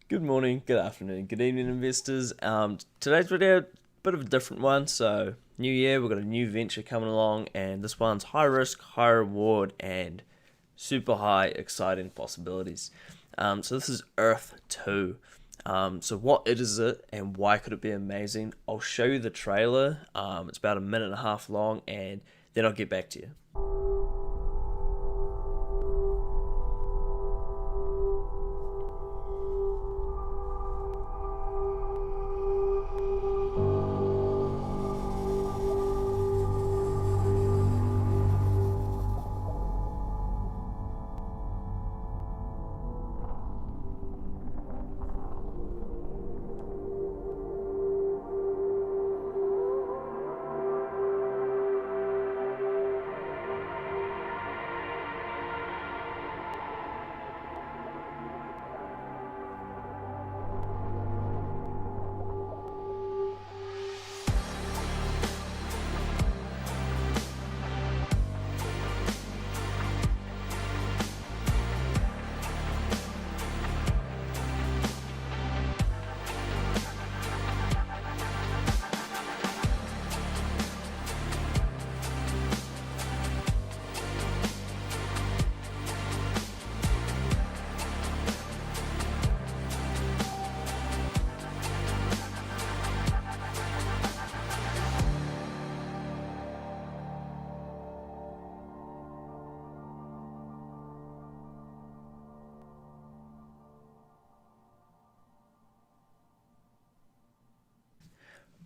Good morning, good afternoon, good evening, investors. Today's video, bit of a different one. So, new year, we've got a new venture coming along, and this one's high risk, high reward, and super high exciting possibilities. So this is Earth 2. So what is it, and why could it be amazing? I'll show you the trailer. It's about a minute and a half long, and then I'll get back to you.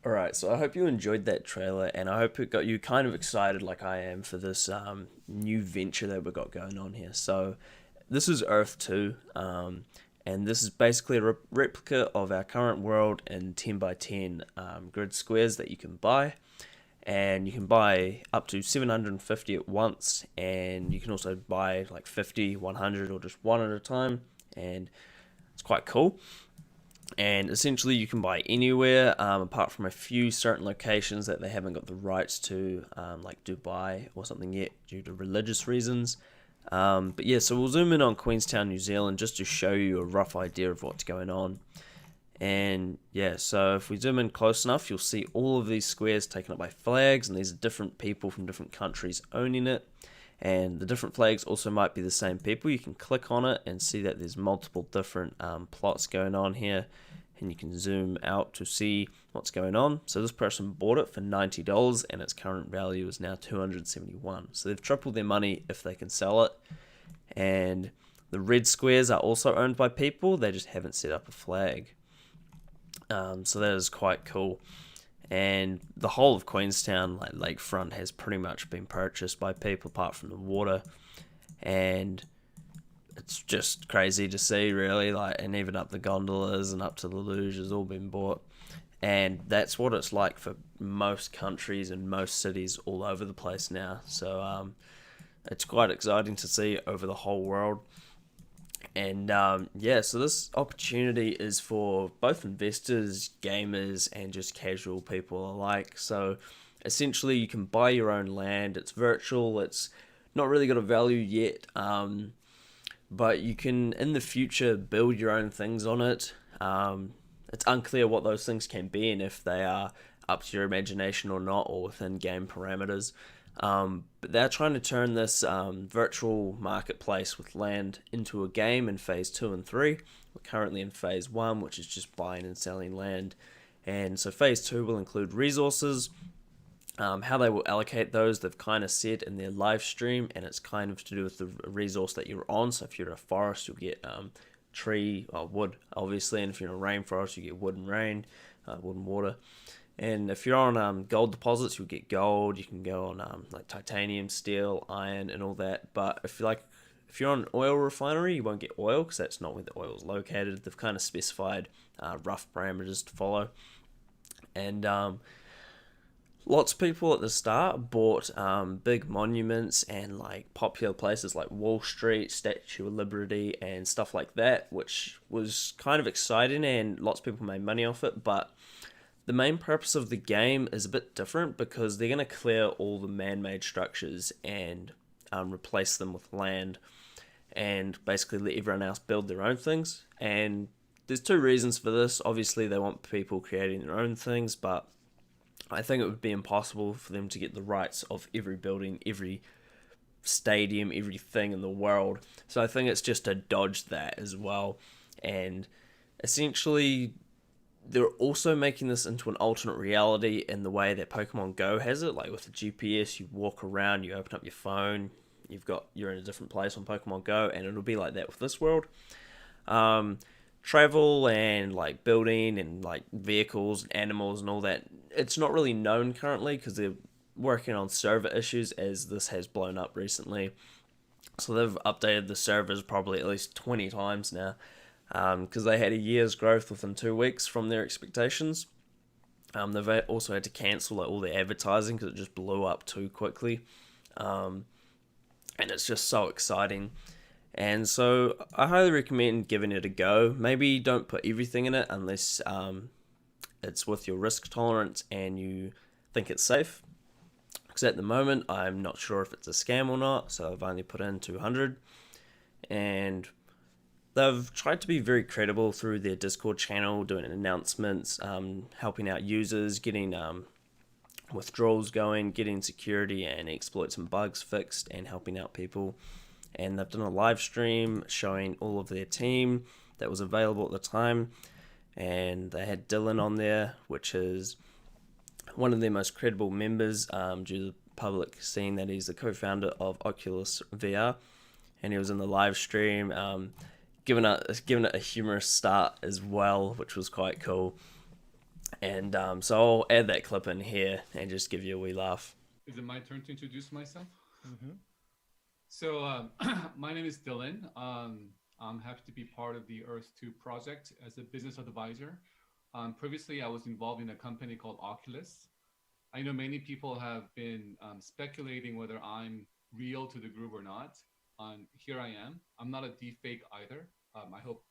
Alright, so I hope you enjoyed that trailer, and I hope it got you kind of excited like I am for this new venture that we've got going on here. So, this is Earth 2, and this is basically a replica of our current world in 10 by 10 grid squares that you can buy. And you can buy up to 750 at once, and you can also buy like 50, 100, or just one at a time, and it's quite cool. And essentially you can buy anywhere apart from a few certain locations that they haven't got the rights to, like Dubai or something yet due to religious reasons. But yeah, so we'll zoom in on Queenstown, New Zealand, just to show you a rough idea of what's going on. And yeah, so if we zoom in close enough, you'll see all of these squares taken up by flags, and these are different people from different countries owning it. And the different flags also might be the same people. You can click on it and see that there's multiple different plots going on here, and you can zoom out to see what's going on. So this person bought it for $90, and its current value is now $271. So they've tripled their money if they can sell it. And the red squares are also owned by people, they just haven't set up a flag. So that is quite cool. And the whole of Queenstown, like lakefront, has pretty much been purchased by people apart from the water, and it's just crazy to see, really. Like, and even up the gondolas and up to the luge has all been bought, and that's what it's like for most countries and most cities all over the place now. So it's quite exciting to see over the whole world. And yeah, so this opportunity is for both investors, gamers, and just casual people alike. So essentially, you can buy your own land. It's virtual. It's not really got a value yet, but you can, in the future, build your own things on it. It's unclear what those things can be and if they are up to your imagination or not, or within game parameters. But they're trying to turn this virtual marketplace with land into a game in phase 2 and 3. We're currently in phase 1, which is just buying and selling land. And so phase 2 will include resources. How they will allocate those, they've kind of said in their live stream, and it's kind of to do with the resource that you're on. So if you're in a forest, you'll get tree or wood, obviously, and if you're in a rainforest, you get wood and rain, wood and water. And if you're on gold deposits, you'll get gold. You can go on like titanium, steel, iron, and all that. But if you're on an oil refinery, you won't get oil because that's not where the oil is located. They've kind of specified rough parameters to follow. And lots of people at the start bought big monuments and like popular places like Wall Street, Statue of Liberty, and stuff like that, which was kind of exciting, and lots of people made money off it. But the main purpose of the game is a bit different because they're going to clear all the man-made structures and replace them with land, and basically let everyone else build their own things. And there's two reasons for this. Obviously, they want people creating their own things, but I think it would be impossible for them to get the rights of every building, every stadium, everything in the world. So I think it's just to dodge that as well. And essentially, they're also making this into an alternate reality in the way that Pokemon Go has it. Like with the GPS, you walk around, you open up your phone, you're in a different place on Pokemon Go, and it'll be like that with this world. Travel and like building and like vehicles and animals and all that, it's not really known currently because they're working on server issues as this has blown up recently. So they've updated the servers probably at least 20 times now, because they had a year's growth within 2 weeks from their expectations. They've also had to cancel like all their advertising because it just blew up too quickly, and it's just so exciting. And so I highly recommend giving it a go. Maybe don't put everything in it unless it's with your risk tolerance and you think it's safe. Because at the moment, I'm not sure if it's a scam or not, so I've only put in 200. And they've tried to be very credible through their Discord channel, doing announcements, helping out users, getting withdrawals going, getting security and exploits and bugs fixed, and helping out people. And they've done a live stream showing all of their team that was available at the time. And they had Dylan on there, which is one of their most credible members, due to the public seeing that he's the co-founder of Oculus VR. And he was in the live stream, giving it a humorous start as well, which was quite cool. And so I'll add that clip in here and just give you a wee laugh. Is it my turn to introduce myself? Mm-hmm. So my name is Dylan. I'm happy to be part of the Earth 2 project as a business advisor. Previously, I was involved in a company called Oculus. I know many people have been speculating whether I'm real to the group or not. Here I am. I'm not a deepfake either. I hope.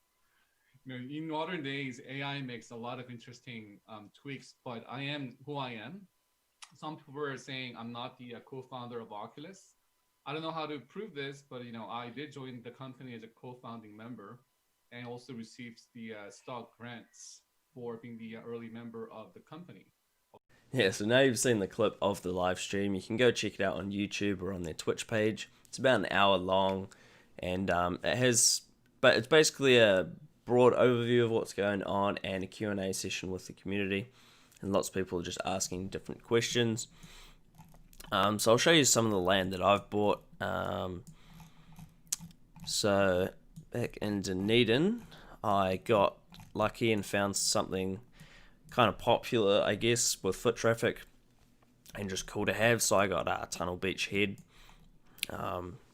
In modern days, AI makes a lot of interesting tweaks, but I am who I am. Some people are saying I'm not the co-founder of Oculus. I don't know how to prove this, but I did join the company as a co-founding member, and also received the stock grants for being the early member of the company. Yeah, so now you've seen the clip of the live stream. You can go check it out on YouTube or on their Twitch page. It's about an hour long, and it's basically a broad overview of what's going on and a Q&A session with the community, and lots of people are just asking different questions. So I'll show you some of the land that I've bought. So back in Dunedin, I got lucky and found something kind of popular, I guess, with foot traffic and just cool to have. So I got Tunnel Beach Head.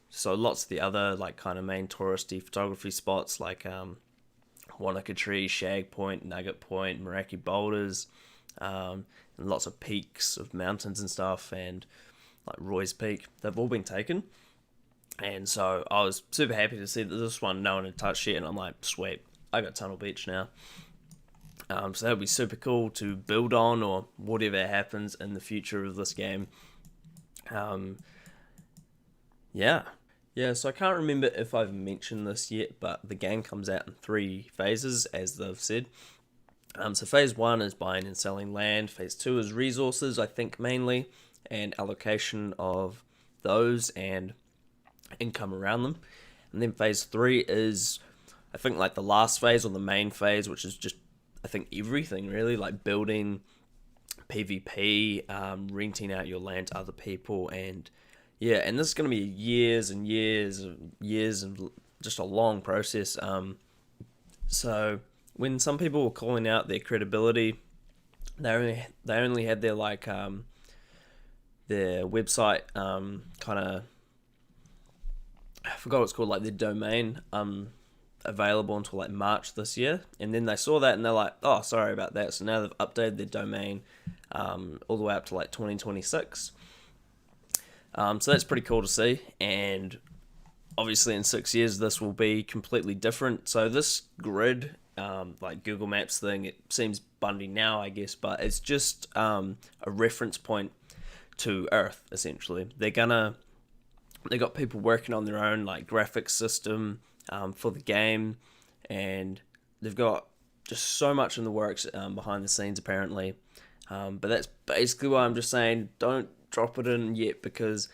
So lots of the other like kind of main touristy photography spots like Wanaka Tree, Shag Point, Nugget Point, Meraki Boulders, and lots of peaks of mountains and stuff, and like Roy's Peak, they've all been taken. And so I was super happy to see that this one no one had touched yet, and I'm like, sweet, I got Tunnel Beach now. So that'll be super cool to build on, or whatever happens in the future of this game. Yeah, so I can't remember if I've mentioned this yet, but the game comes out in 3 phases, as they've said. So phase 1 is buying and selling land. Phase 2 is resources, I think mainly, and allocation of those and income around them. And then phase 3 is, I think, like the last phase or the main phase, which is just, I think, everything really, like building, PvP, renting out your land to other people, and yeah, and this is going to be years and years and years and just a long process. So when some people were calling out their credibility, they only had their their website kind of, I forgot what it's called, like their domain available until like March this year, and then they saw that and they're like, oh, sorry about that. So now they've updated their domain all the way up to like 2026. So that's pretty cool to see, and obviously in 6 years this will be completely different. So this grid, like Google Maps thing, it seems Bundy now, I guess, but it's just a reference point to Earth, essentially. They got people working on their own like graphics system for the game, and they've got just so much in the works behind the scenes apparently. But that's basically why I'm just saying don't drop it in yet, because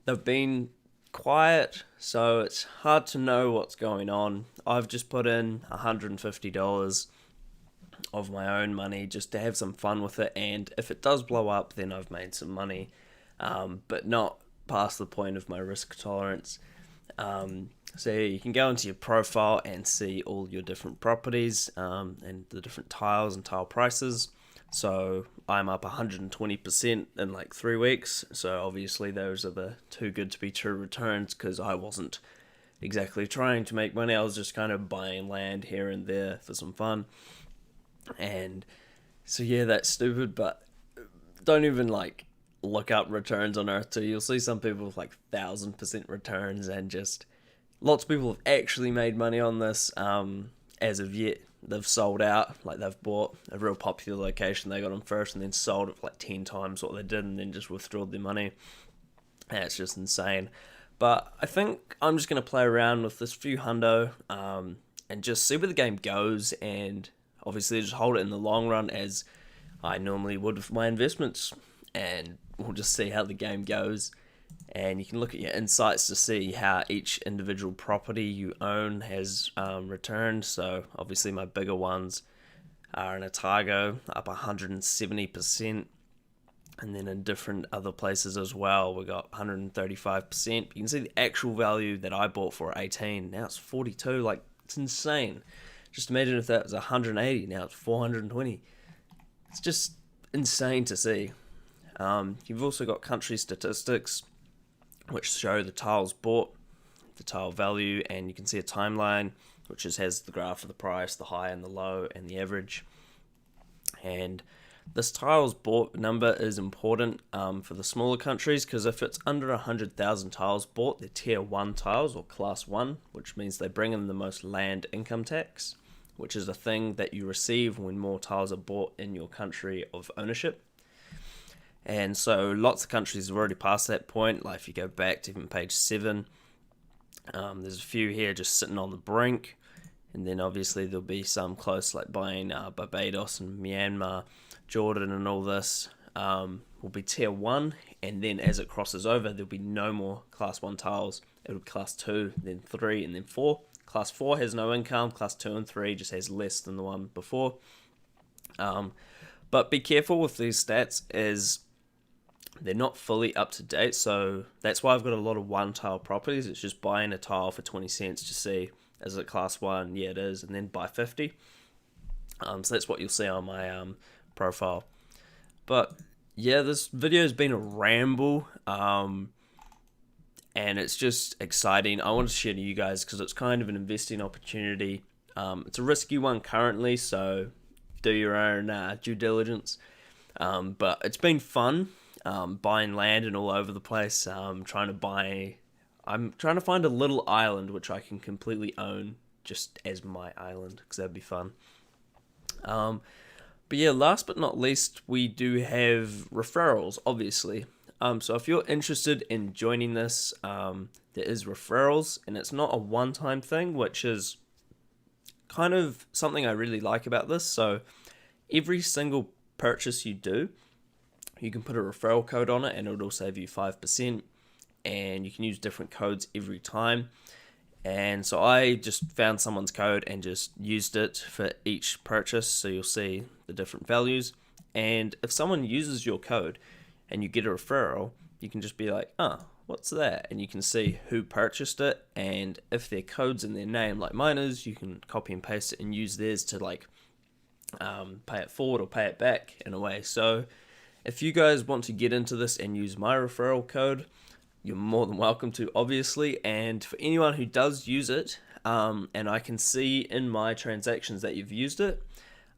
they've been quiet, so it's hard to know what's going on. I've just put in $150 of my own money just to have some fun with it, and if it does blow up, then I've made some money, but not past the point of my risk tolerance. So you can go into your profile and see all your different properties and the different tiles and tile prices. So I'm up 120% in like 3 weeks. So obviously those are the too good to be true returns, because I wasn't exactly trying to make money. I was just kind of buying land here and there for some fun. And so yeah, that's stupid, but don't even like look up returns on Earth 2. You'll see some people with like 1,000% returns, and just lots of people have actually made money on this. As of yet, they've sold out. Like they've bought a real popular location, they got them first, and then sold it for like 10 times what they did, and then just withdrew their money. That's just insane. But I think I'm just gonna play around with this few hundo, and just see where the game goes, and obviously just hold it in the long run as I normally would with my investments, and we'll just see how the game goes. And you can look at your insights to see how each individual property you own has returned. So obviously my bigger ones are in Otago, up 170%, and then in different other places as well we got 135%. You can see the actual value that I bought for 18, now it's 42. Like, it's insane. Just imagine if that was 180, now it's 420. It's just insane to see. You've also got country statistics, which show the tiles bought, the tile value, and you can see a timeline, which just has the graph of the price, the high and the low, and the average. And this tiles bought number is important for the smaller countries, because if it's under 100,000 tiles bought, they're tier 1 tiles, or class 1, which means they bring in the most land income tax, which is a thing that you receive when more tiles are bought in your country of ownership. And so lots of countries have already passed that point. Like if you go back to even page 7, there's a few here just sitting on the brink. And then obviously there'll be some close, like buying Barbados and Myanmar, Jordan and all this will be tier 1. And then as it crosses over, there'll be no more class 1 tiles. It'll be class 2, then 3, and then 4. Class 4 has no income. Class 2 and 3 just has less than the one before. But be careful with these stats, as they're not fully up to date, so that's why I've got a lot of one tile properties. It's just buying a tile for 20 cents to see, is it class 1? Yeah, it is, and then buy 50. So that's what you'll see on my profile. But yeah, this video has been a ramble, and it's just exciting. I want to share to you guys because it's kind of an investing opportunity. It's a risky one currently, so do your own due diligence. But it's been fun. Buying land and all over the place. I'm trying to find a little island which I can completely own just as my island, because that'd be fun. But yeah, last but not least, we do have referrals, obviously. So if you're interested in joining this, there is referrals, and it's not a one-time thing, which is kind of something I really like about this. So every single purchase you do, you can put a referral code on it, and it'll save you 5%, and you can use different codes every time. And so I just found someone's code and just used it for each purchase, so you'll see the different values. And if someone uses your code and you get a referral, you can just be like, what's that? And you can see who purchased it, and if their code's in their name like mine is, you can copy and paste it and use theirs to like pay it forward or pay it back in a way. So if you guys want to get into this and use my referral code, you're more than welcome to, obviously. And for anyone who does use it, and I can see in my transactions that you've used it,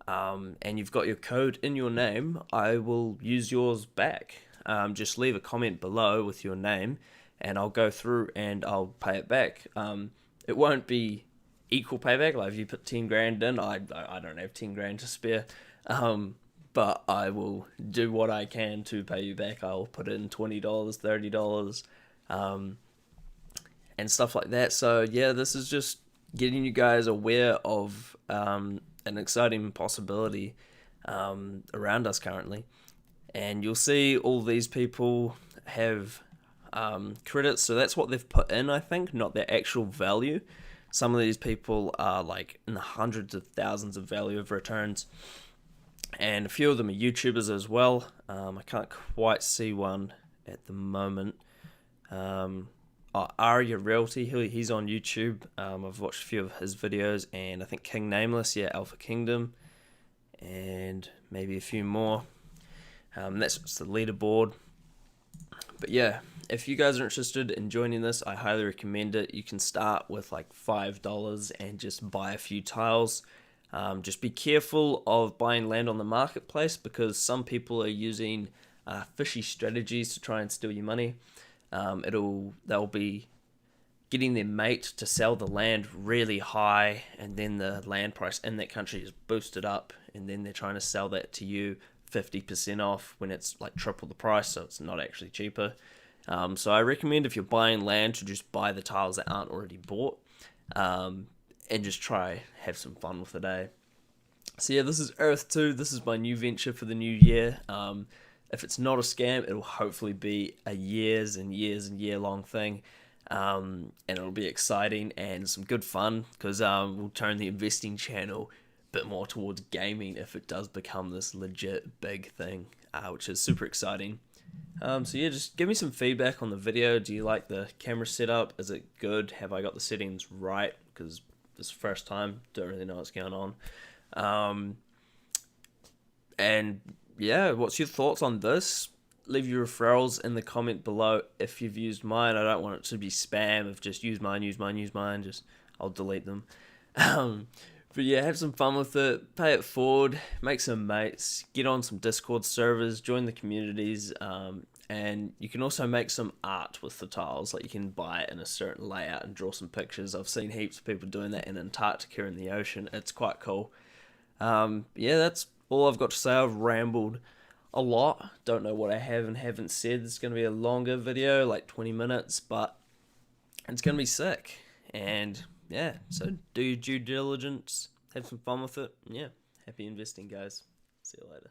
and you've got your code in your name, I will use yours back. Just leave a comment below with your name, and I'll go through and I'll pay it back. It won't be equal payback. Like if you put 10 grand in, I don't have 10 grand to spare. But I will do what I can to pay you back. I'll put in $20, $30, and stuff like that. So yeah, this is just getting you guys aware of an exciting possibility around us currently. And you'll see all these people have credits, so that's what they've put in, I think, not their actual value. Some of these people are like in the hundreds of thousands of value of returns, and a few of them are YouTubers as well. I can't quite see one at the moment. Aria Realty, he's on YouTube. I've watched a few of his videos, and I think King Nameless, yeah, Alpha Kingdom, and maybe a few more. That's just the leaderboard. But yeah, if you guys are interested in joining this, I highly recommend it. You can start with like $5 and just buy a few tiles. Just be careful of buying land on the marketplace, because some people are using fishy strategies to try and steal your money. They'll be getting their mate to sell the land really high, and then the land price in that country is boosted up, and then they're trying to sell that to you 50% off when it's like triple the price, so it's not actually cheaper. So I recommend, if you're buying land, to just buy the tiles that aren't already bought, and just try have some fun with it, eh? So yeah, this is Earth 2. This is my new venture for the new year. If it's not a scam, it'll hopefully be a years and years and year long thing. And it'll be exciting and some good fun, because we'll turn the investing channel a bit more towards gaming if it does become this legit big thing, which is super exciting. So yeah, just give me some feedback on the video. Do you like the camera setup? Is it good? Have I got the settings right? Because this is the first time, don't really know what's going on. And yeah, what's your thoughts on this? Leave your referrals in the comment below if you've used mine. I don't want it to be spam of just use mine. Just I'll delete them. But yeah, have some fun with it. Pay it forward. Make some mates. Get on some Discord servers. Join the communities. And you can also make some art with the tiles. Like, you can buy it in a certain layout and draw some pictures. I've seen heaps of people doing that in Antarctica in the ocean. It's quite cool. Yeah, that's all I've got to say. I've rambled a lot. Don't know what I have and haven't said. It's going to be a longer video, like 20 minutes, but it's going to be sick. And yeah, so do your due diligence, have some fun with it. Yeah, happy investing, guys. See you later.